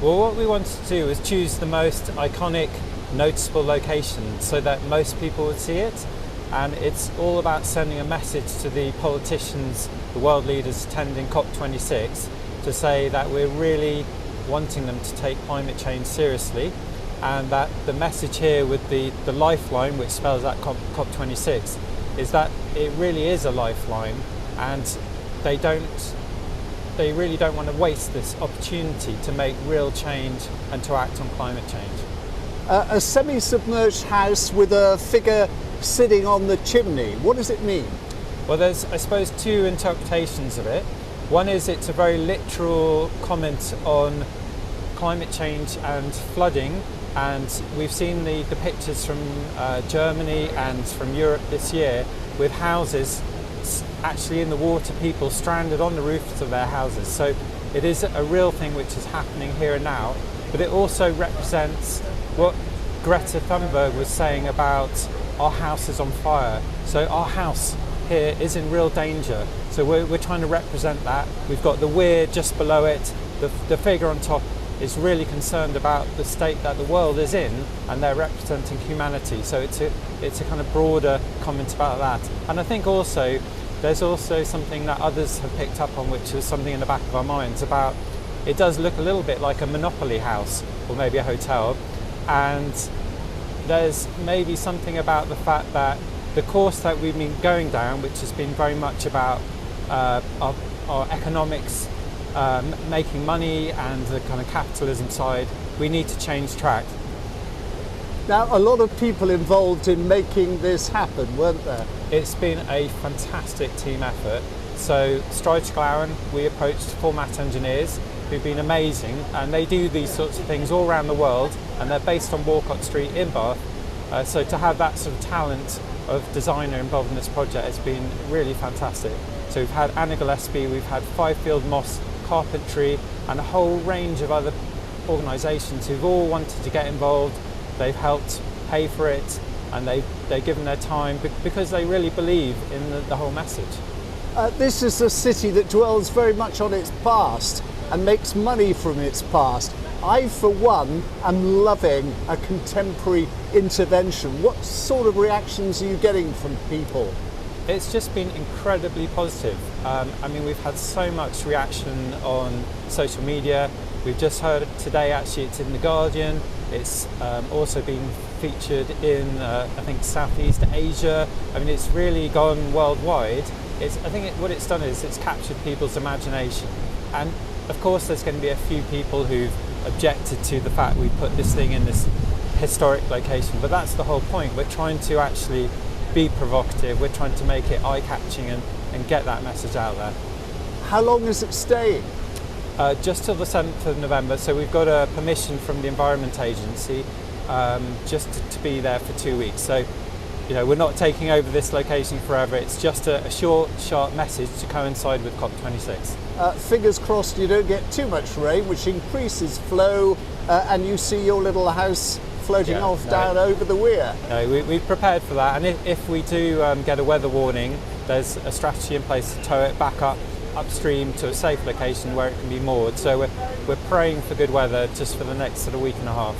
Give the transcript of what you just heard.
Well, what we wanted to do was choose the most iconic, noticeable location so that most people would see it. And it's all about sending a message to the politicians, the world leaders attending COP26, to say that we're really wanting them to take climate change seriously, and that the message here with the Lifeline, which spells out COP26, is that it really is a lifeline, and they really don't want to waste this opportunity to make real change and to act on climate change. A semi-submerged house with a figure sitting on the chimney, what does it mean? Well, there's, I suppose, two interpretations of it. One is it's a very literal comment on climate change and flooding, and we've seen the pictures from Germany and from Europe this year with houses actually in the water, people stranded on the roofs of their houses. So it is a real thing which is happening here and now, but it also represents what Greta Thunberg was saying about our house is on fire. So our house here is in real danger. So we're trying to represent that. We've got the weir just below it. The figure on top is really concerned about the state that the world is in, and they're representing humanity. So it's a kind of broader comment about that. And I think also there's also something that others have picked up on, which is something in the back of our minds about, it does look a little bit like a Monopoly house or maybe a hotel, and there's maybe something about the fact that the course that we've been going down, which has been very much about our economics, making money and the kind of capitalism side, we need to change track. Now, a lot of people involved in making this happen, weren't there? It's been a fantastic team effort. So Stride Treglown, we approached format engineers who've been amazing, and they do these sorts of things all around the world, and they're based on Walcott Street in Bath. So to have that sort of talent of designer involved in this project has been really fantastic. So we've had Anna Gillespie, we've had Fivefield Moss Carpentry, and a whole range of other organisations who've all wanted to get involved. They've helped pay for it, and they've given their time because they really believe in the whole message. This is a city that dwells very much on its past and makes money from its past. I, for one, am loving a contemporary intervention. What sort of reactions are you getting from people? It's just been incredibly positive. I mean, we've had so much reaction on social media. We've just heard today, actually, it's in The Guardian. It's also been featured in, I think, Southeast Asia. I mean, it's really gone worldwide. I think what it's done is it's captured people's imagination. And of course, there's going to be a few people who've objected to the fact we put this thing in this historic location, but that's the whole point. We're trying to actually be provocative. We're trying to make it eye-catching and get that message out there. How long is it staying? Just till the 7th of November. So we've got a permission from the Environment Agency just to be there for 2 weeks. So, you know, we're not taking over this location forever. It's just a short, sharp message to coincide with COP26. Fingers crossed you don't get too much rain, which increases flow, and you see your little house floating down over the weir. No, we've prepared for that, and if we do get a weather warning, there's a strategy in place to tow it back upstream to a safe location where it can be moored. So we're praying for good weather just for the next sort of week and a half.